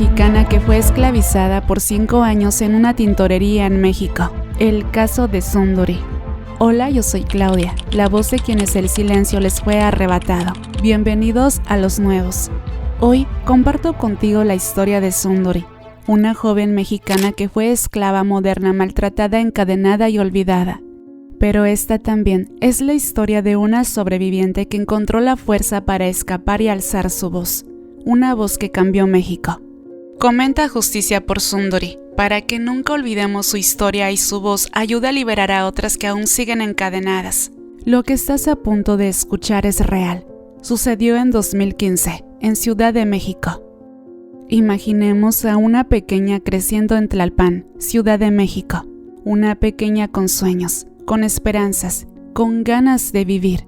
mexicana que fue esclavizada por 5 años en una tintorería en México. El caso de Sundari. Hola, yo soy Claudia, la voz de quienes el silencio les fue arrebatado. Bienvenidos a Los Nuevos. Hoy comparto contigo la historia de Sundari, una joven mexicana que fue esclava moderna maltratada, encadenada y olvidada. Pero esta también es la historia de una sobreviviente que encontró la fuerza para escapar y alzar su voz. Una voz que cambió México. Comenta Justicia por Sundari, para que nunca olvidemos su historia y su voz ayude a liberar a otras que aún siguen encadenadas. Lo que estás a punto de escuchar es real. Sucedió en 2015, en Ciudad de México. Imaginemos a una pequeña creciendo en Tlalpan, Ciudad de México. Una pequeña con sueños, con esperanzas, con ganas de vivir.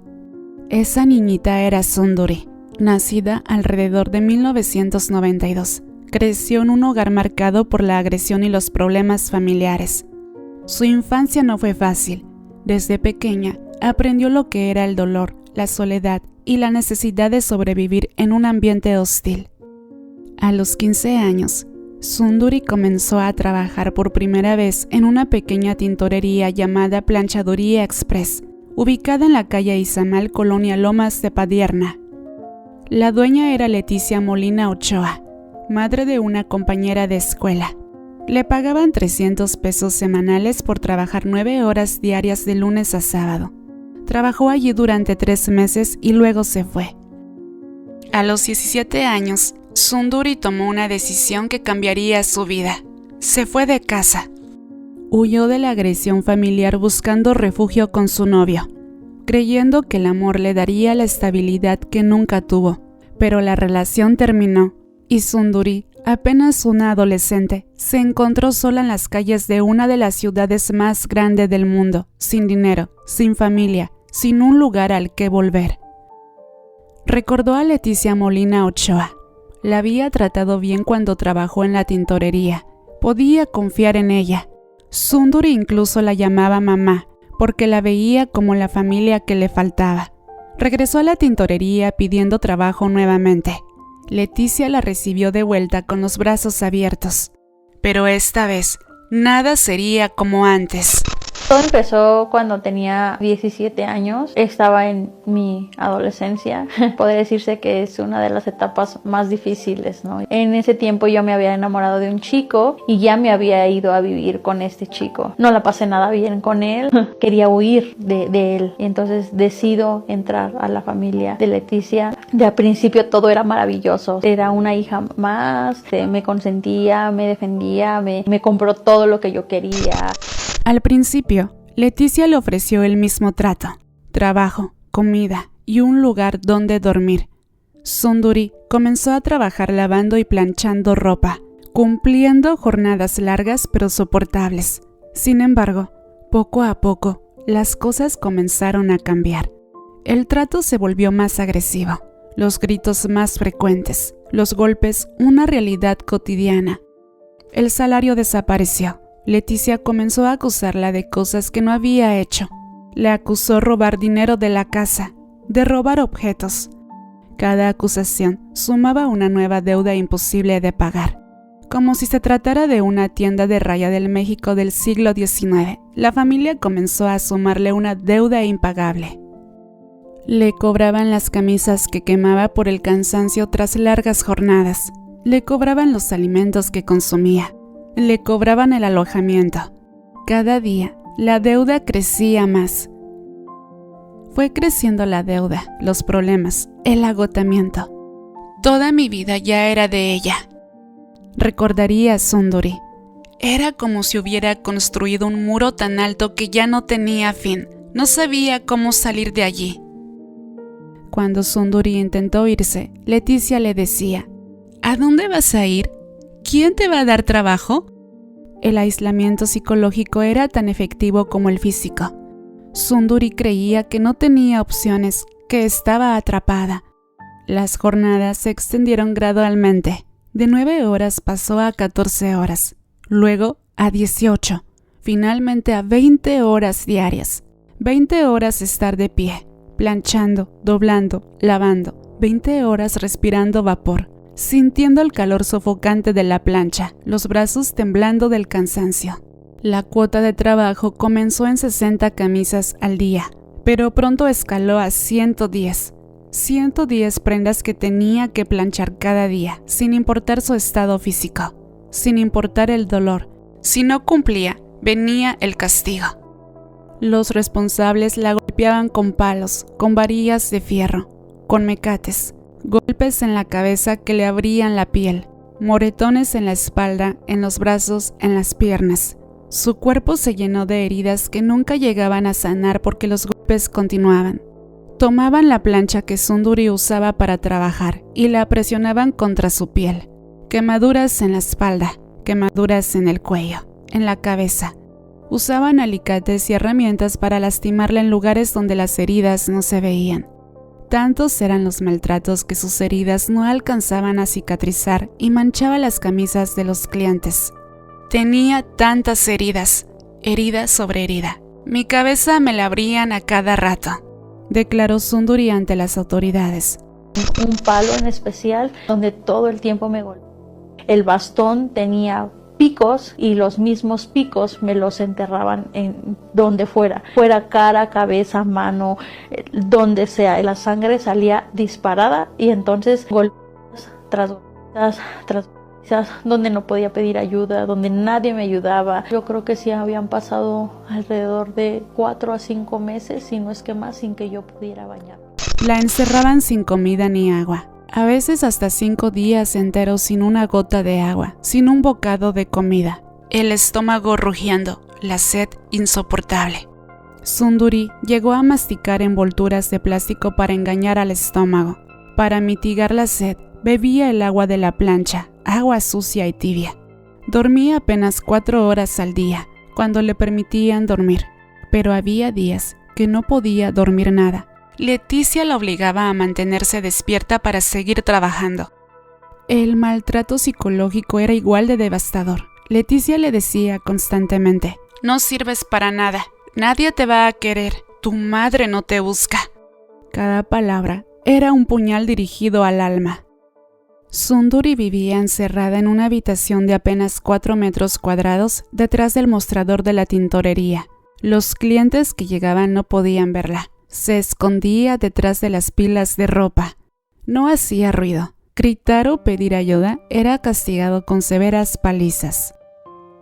Esa niñita era Sundari, nacida alrededor de 1992. Creció en un hogar marcado por la agresión y los problemas familiares. Su infancia no fue fácil. Desde pequeña aprendió lo que era el dolor, la soledad y la necesidad de sobrevivir en un ambiente hostil. A los 15 años, Sundari comenzó a trabajar por primera vez en una pequeña tintorería llamada Planchaduría Express, ubicada en la calle Izamal, Colonia Lomas de Padierna. La dueña era Leticia Molina Ochoa, madre de una compañera de escuela. Le pagaban 300 pesos semanales por trabajar 9 horas diarias de lunes a sábado. Trabajó allí durante 3 meses y luego se fue. A los 17 años, Sundari tomó una decisión que cambiaría su vida. Se fue de casa. Huyó de la agresión familiar buscando refugio con su novio, creyendo que el amor le daría la estabilidad que nunca tuvo. Pero la relación terminó y Sundari, apenas una adolescente, se encontró sola en las calles de una de las ciudades más grandes del mundo, sin dinero, sin familia, sin un lugar al que volver. Recordó a Leticia Molina Ochoa. La había tratado bien cuando trabajó en la tintorería. Podía confiar en ella. Sundari incluso la llamaba mamá, porque la veía como la familia que le faltaba. Regresó a la tintorería pidiendo trabajo nuevamente. Leticia la recibió de vuelta con los brazos abiertos. Pero esta vez, nada sería como antes. Todo empezó cuando tenía 17 años, estaba en mi adolescencia. Puede decirse que es una de las etapas más difíciles, ¿no? En ese tiempo yo me había enamorado de un chico y ya me había ido a vivir con este chico. No la pasé nada bien con él, quería huir de él. Y entonces decido entrar a la familia de Leticia. De al principio todo era maravilloso, era una hija más, me consentía, me defendía, me compró todo lo que yo quería. Al principio, Leticia le ofreció el mismo trato, trabajo, comida y un lugar donde dormir. Sundari comenzó a trabajar lavando y planchando ropa, cumpliendo jornadas largas pero soportables. Sin embargo, poco a poco, las cosas comenzaron a cambiar. El trato se volvió más agresivo, los gritos más frecuentes, los golpes una realidad cotidiana. El salario desapareció. Leticia comenzó a acusarla de cosas que no había hecho. Le acusó robar dinero de la casa, de robar objetos. Cada acusación sumaba una nueva deuda imposible de pagar. Como si se tratara de una tienda de raya del México del siglo XIX, la familia comenzó a sumarle una deuda impagable. Le cobraban las camisas que quemaba por el cansancio tras largas jornadas. Le cobraban los alimentos que consumía. Le cobraban el alojamiento. Cada día, la deuda crecía más. Fue creciendo la deuda, los problemas, el agotamiento. Toda mi vida ya era de ella. Recordaría a Sundari. Era como si hubiera construido un muro tan alto que ya no tenía fin. No sabía cómo salir de allí. Cuando Sundari intentó irse, Leticia le decía: ¿A dónde vas a ir? ¿Quién te va a dar trabajo? El aislamiento psicológico era tan efectivo como el físico. Sundari creía que no tenía opciones, que estaba atrapada. Las jornadas se extendieron gradualmente. De 9 horas pasó a 14 horas, luego a 18, finalmente a 20 horas diarias. 20 horas estar de pie, planchando, doblando, lavando, 20 horas respirando vapor, sintiendo el calor sofocante de la plancha, los brazos temblando del cansancio. La cuota de trabajo comenzó en 60 camisas al día, pero pronto escaló a 110. 110 prendas que tenía que planchar cada día, sin importar su estado físico, sin importar el dolor. Si no cumplía, venía el castigo. Los responsables la golpeaban con palos, con varillas de fierro, con mecates, golpes en la cabeza que le abrían la piel, moretones en la espalda, en los brazos, en las piernas. Su cuerpo se llenó de heridas que nunca llegaban a sanar porque los golpes continuaban. Tomaban la plancha que Sundari usaba para trabajar y la presionaban contra su piel. Quemaduras en la espalda, quemaduras en el cuello, en la cabeza. Usaban alicates y herramientas para lastimarla en lugares donde las heridas no se veían. Tantos eran los maltratos que sus heridas no alcanzaban a cicatrizar y manchaba las camisas de los clientes. Tenía tantas heridas, herida sobre herida. Mi cabeza me la abrían a cada rato, declaró Sundari ante las autoridades. Un palo en especial donde todo el tiempo me golpeaba. El bastón tenía picos y los mismos picos me los enterraban en donde fuera cara, cabeza, mano, donde sea. La sangre salía disparada y entonces golpes tras golpes, donde no podía pedir ayuda, donde nadie me ayudaba. Yo creo que sí habían pasado alrededor de 4 a 5 meses, si no es que más, sin que yo pudiera bañar. La encerraban sin comida ni agua. A veces hasta 5 días enteros sin una gota de agua, sin un bocado de comida. El estómago rugiendo, la sed insoportable. Sundari llegó a masticar envolturas de plástico para engañar al estómago. Para mitigar la sed, bebía el agua de la plancha, agua sucia y tibia. Dormía apenas 4 horas al día, cuando le permitían dormir. Pero había días que no podía dormir nada. Leticia la obligaba a mantenerse despierta para seguir trabajando. El maltrato psicológico era igual de devastador. Leticia le decía constantemente: no sirves para nada, nadie te va a querer, tu madre no te busca. Cada palabra era un puñal dirigido al alma. Sundari vivía encerrada en una habitación de apenas 4 metros cuadrados detrás del mostrador de la tintorería. Los clientes que llegaban no podían verla. Se escondía detrás de las pilas de ropa. No hacía ruido. Gritar o pedir ayuda era castigado con severas palizas.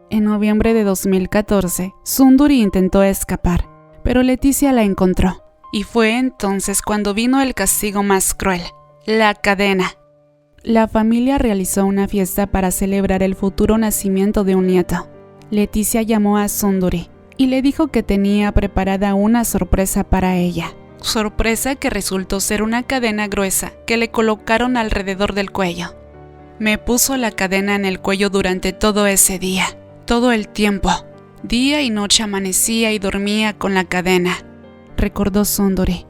En noviembre de 2014, Sundari intentó escapar, pero Leticia la encontró. Y fue entonces cuando vino el castigo más cruel: la cadena. La familia realizó una fiesta para celebrar el futuro nacimiento de un nieto. Leticia llamó a Sundari y le dijo que tenía preparada una sorpresa para ella. Sorpresa que resultó ser una cadena gruesa que le colocaron alrededor del cuello. Me puso la cadena en el cuello durante todo ese día, todo el tiempo. Día y noche amanecía y dormía con la cadena, recordó Sundari.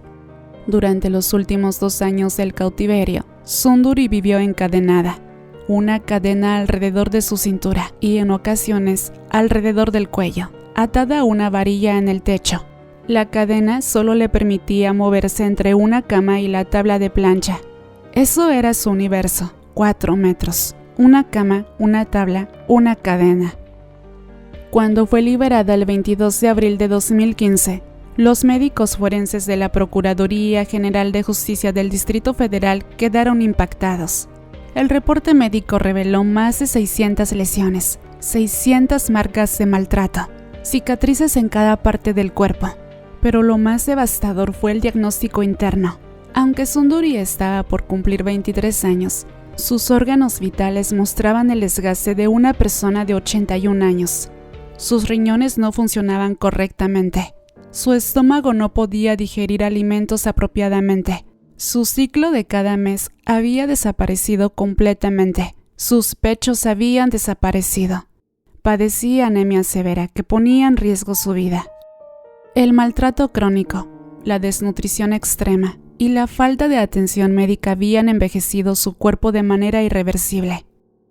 Durante los últimos 2 años del cautiverio, Sundari vivió encadenada, una cadena alrededor de su cintura y en ocasiones alrededor del cuello, atada a una varilla en el techo. La cadena solo le permitía moverse entre una cama y la tabla de plancha. Eso era su universo: 4 metros, una cama, una tabla, una cadena. Cuando fue liberada el 22 de abril de 2015, los médicos forenses de la Procuraduría General de Justicia del Distrito Federal quedaron impactados. El reporte médico reveló más de 600 lesiones, 600 marcas de maltrato, cicatrices en cada parte del cuerpo. Pero lo más devastador fue el diagnóstico interno. Aunque Sundari estaba por cumplir 23 años, sus órganos vitales mostraban el desgaste de una persona de 81 años. Sus riñones no funcionaban correctamente. Su estómago no podía digerir alimentos apropiadamente. Su ciclo de cada mes había desaparecido completamente. Sus pechos habían desaparecido. Padecía anemia severa que ponía en riesgo su vida. El maltrato crónico, la desnutrición extrema y la falta de atención médica habían envejecido su cuerpo de manera irreversible.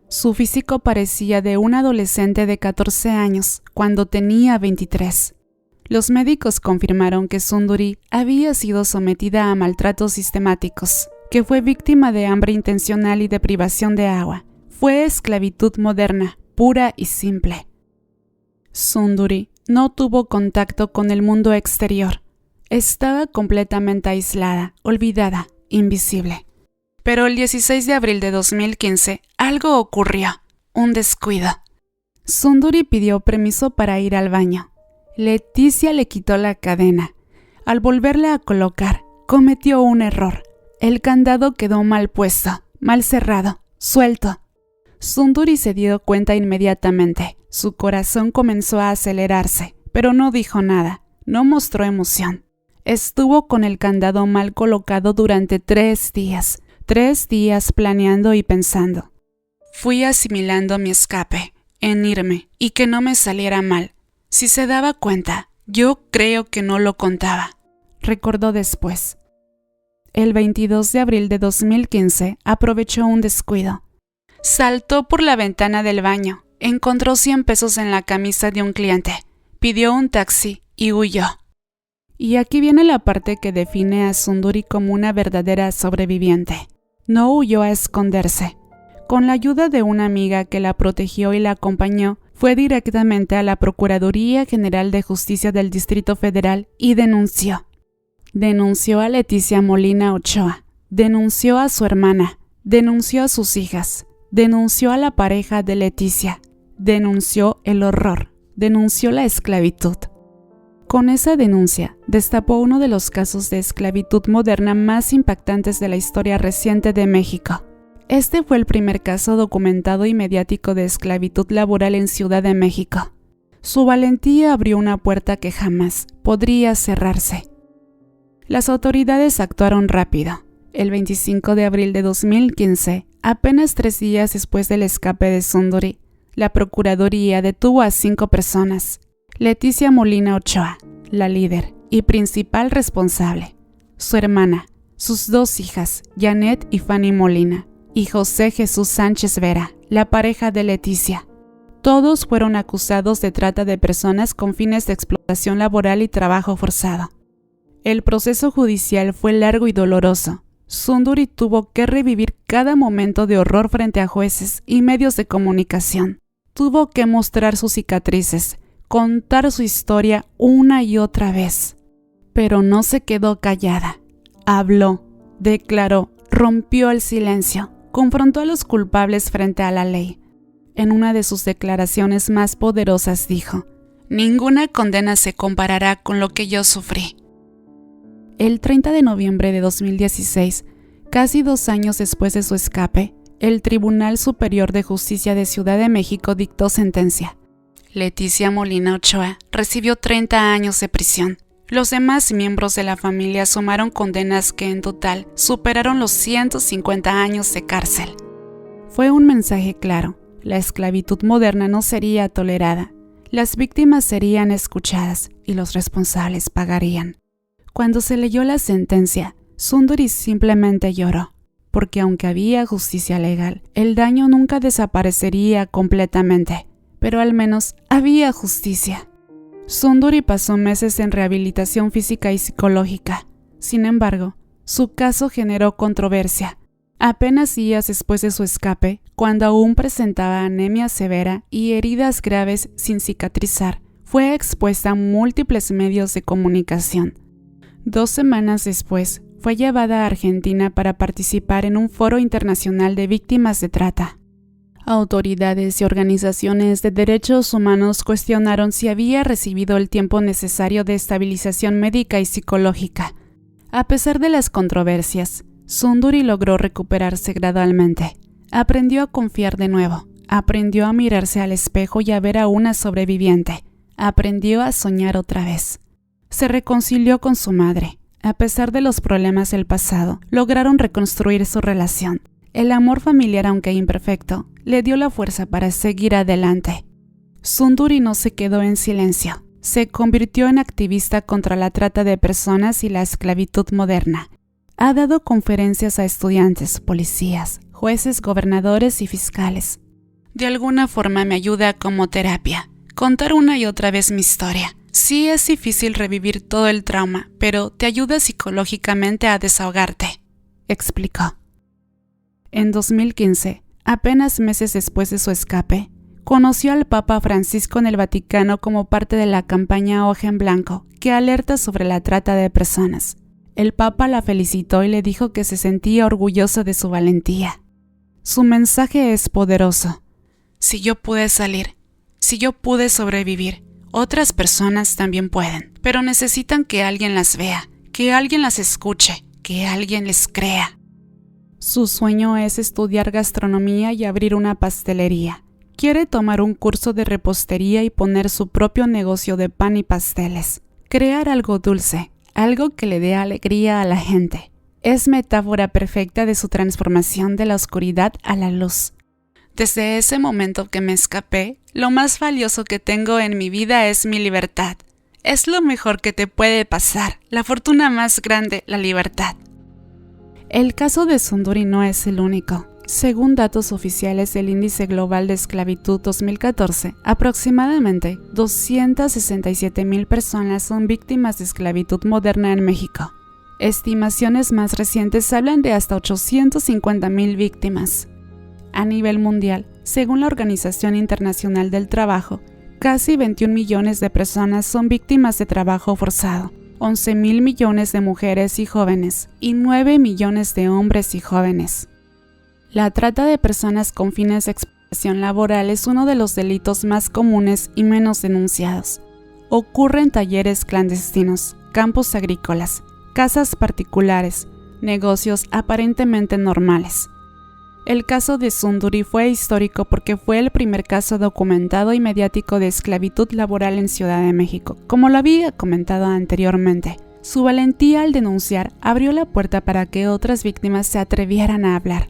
Su físico parecía de un adolescente de 14 años cuando tenía 23. Los médicos confirmaron que Sundari había sido sometida a maltratos sistemáticos, que fue víctima de hambre intencional y de privación de agua. Fue esclavitud moderna, pura y simple. Sundari no tuvo contacto con el mundo exterior. Estaba completamente aislada, olvidada, invisible. Pero el 16 de abril de 2015, algo ocurrió, un descuido. Sundari pidió permiso para ir al baño. Leticia le quitó la cadena. Al volverla a colocar, cometió un error. El candado quedó mal puesto, mal cerrado, suelto. Sundari se dio cuenta inmediatamente. Su corazón comenzó a acelerarse, pero no dijo nada, no mostró emoción. Estuvo con el candado mal colocado durante 3 días. 3 días planeando y pensando. Fui asimilando mi escape, en irme, y que no me saliera mal. Si se daba cuenta, yo creo que no lo contaba, recordó después. El 22 de abril de 2015 aprovechó un descuido. Saltó por la ventana del baño, encontró 100 pesos en la camisa de un cliente, pidió un taxi y huyó. Y aquí viene la parte que define a Sundari como una verdadera sobreviviente. No huyó a esconderse. Con la ayuda de una amiga que la protegió y la acompañó, fue directamente a la Procuraduría General de Justicia del Distrito Federal y denunció. Denunció a Leticia Molina Ochoa, denunció a su hermana, denunció a sus hijas, denunció a la pareja de Leticia, denunció el horror, denunció la esclavitud. Con esa denuncia, destapó uno de los casos de esclavitud moderna más impactantes de la historia reciente de México. Este fue el primer caso documentado y mediático de esclavitud laboral en Ciudad de México. Su valentía abrió una puerta que jamás podría cerrarse. Las autoridades actuaron rápido. El 25 de abril de 2015, apenas 3 días después del escape de Sundari, la Procuraduría detuvo a 5 personas. Leticia Molina Ochoa, la líder y principal responsable, su hermana, sus 2 hijas, Janet y Fanny Molina, y José Jesús Sánchez Vera, la pareja de Leticia. Todos fueron acusados de trata de personas con fines de explotación laboral y trabajo forzado. El proceso judicial fue largo y doloroso. Sundari tuvo que revivir cada momento de horror frente a jueces y medios de comunicación. Tuvo que mostrar sus cicatrices, contar su historia una y otra vez. Pero no se quedó callada. Habló, declaró, rompió el silencio, confrontó a los culpables frente a la ley. En una de sus declaraciones más poderosas dijo: "Ninguna condena se comparará con lo que yo sufrí". El 30 de noviembre de 2016, casi 2 años después de su escape, el Tribunal Superior de Justicia de Ciudad de México dictó sentencia. Leticia Molina Ochoa recibió 30 años de prisión. Los demás miembros de la familia sumaron condenas que en total superaron los 150 años de cárcel. Fue un mensaje claro: la esclavitud moderna no sería tolerada, las víctimas serían escuchadas y los responsables pagarían. Cuando se leyó la sentencia, Sundari simplemente lloró, porque aunque había justicia legal, el daño nunca desaparecería completamente, pero al menos había justicia. Sundari pasó meses en rehabilitación física y psicológica. Sin embargo, su caso generó controversia. Apenas días después de su escape, cuando aún presentaba anemia severa y heridas graves sin cicatrizar, fue expuesta a múltiples medios de comunicación. 2 semanas después, fue llevada a Argentina para participar en un foro internacional de víctimas de trata. Autoridades y organizaciones de derechos humanos cuestionaron si había recibido el tiempo necesario de estabilización médica y psicológica. A pesar de las controversias, Sundari logró recuperarse gradualmente. Aprendió a confiar de nuevo, aprendió a mirarse al espejo y a ver a una sobreviviente, aprendió a soñar otra vez. Se reconcilió con su madre. A pesar de los problemas del pasado, lograron reconstruir su relación. El amor familiar, aunque imperfecto, le dio la fuerza para seguir adelante. Sundari no se quedó en silencio. Se convirtió en activista contra la trata de personas y la esclavitud moderna. Ha dado conferencias a estudiantes, policías, jueces, gobernadores y fiscales. De alguna forma me ayuda como terapia, contar una y otra vez mi historia. Sí, es difícil revivir todo el trauma, pero te ayuda psicológicamente a desahogarte. explicó. En 2015, apenas meses después de su escape, conoció al Papa Francisco en el Vaticano como parte de la campaña Hoja en Blanco, que alerta sobre la trata de personas. El Papa la felicitó y le dijo que se sentía orgulloso de su valentía. Su mensaje es poderoso. Si yo pude salir, si yo pude sobrevivir, otras personas también pueden, pero necesitan que alguien las vea, que alguien las escuche, que alguien les crea. Su sueño es estudiar gastronomía y abrir una pastelería. Quiere tomar un curso de repostería y poner su propio negocio de pan y pasteles. Crear algo dulce, algo que le dé alegría a la gente. Es metáfora perfecta de su transformación de la oscuridad a la luz. Desde ese momento que me escapé, lo más valioso que tengo en mi vida es mi libertad. Es lo mejor que te puede pasar, la fortuna más grande, la libertad. El caso de Sunduri no es el único. Según datos oficiales del Índice Global de Esclavitud 2014, aproximadamente 267,000 personas son víctimas de esclavitud moderna en México. Estimaciones más recientes hablan de hasta 850,000 víctimas. A nivel mundial, según la Organización Internacional del Trabajo, casi 21 millones de personas son víctimas de trabajo forzado, 11,000 millones de mujeres y jóvenes, y 9 millones de hombres y jóvenes. La trata de personas con fines de explotación laboral es uno de los delitos más comunes y menos denunciados. Ocurre en talleres clandestinos, campos agrícolas, casas particulares, negocios aparentemente normales. El caso de Sunduri fue histórico porque fue el primer caso documentado y mediático de esclavitud laboral en Ciudad de México. Como lo había comentado anteriormente, su valentía al denunciar abrió la puerta para que otras víctimas se atrevieran a hablar.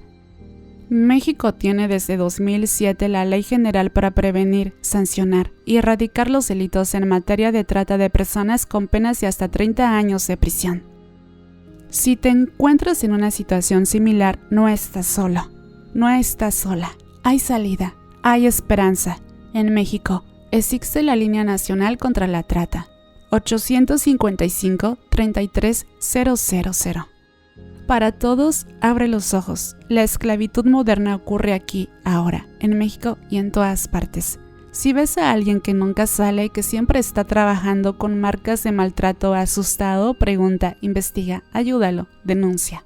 México tiene desde 2007 la Ley General para prevenir, sancionar y erradicar los delitos en materia de trata de personas con penas de hasta 30 años de prisión. Si te encuentras en una situación similar, no estás solo. No estás sola. Hay salida. Hay esperanza. En México existe la Línea Nacional contra la Trata. 855-33000. Para todos, abre los ojos. La esclavitud moderna ocurre aquí, ahora, en México y en todas partes. Si ves a alguien que nunca sale y que siempre está trabajando con marcas de maltrato, asustado, pregunta, investiga, ayúdalo, denuncia.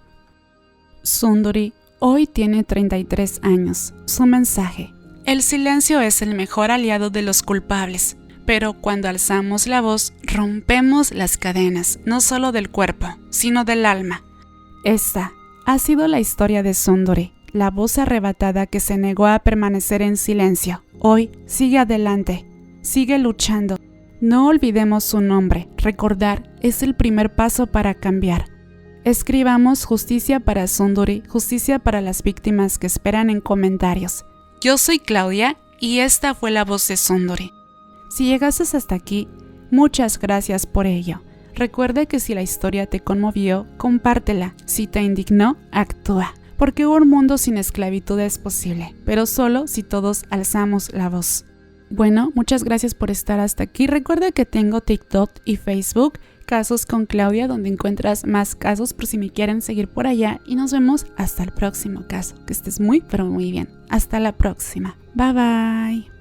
Sunduri hoy tiene 33 años. Su mensaje: el silencio es el mejor aliado de los culpables, pero cuando alzamos la voz, rompemos las cadenas, no solo del cuerpo, sino del alma. Esta ha sido la historia de Sunduri, la voz arrebatada que se negó a permanecer en silencio. Hoy sigue adelante, sigue luchando. No olvidemos su nombre. Recordar es el primer paso para cambiar. Escribamos justicia para Sunduri, justicia para las víctimas que esperan en comentarios. Yo soy Claudia y esta fue la voz de Sunduri. Si llegaste hasta aquí, muchas gracias por ello. Recuerda que si la historia te conmovió, compártela. Si te indignó, actúa. Porque un mundo sin esclavitud es posible, pero solo si todos alzamos la voz. Bueno, muchas gracias por estar hasta aquí. Recuerda que tengo TikTok y Facebook, Casos con Claudia, donde encuentras más casos por si me quieren seguir por allá. Y nos vemos hasta el próximo caso. Que estés muy, pero muy bien. Hasta la próxima. Bye bye.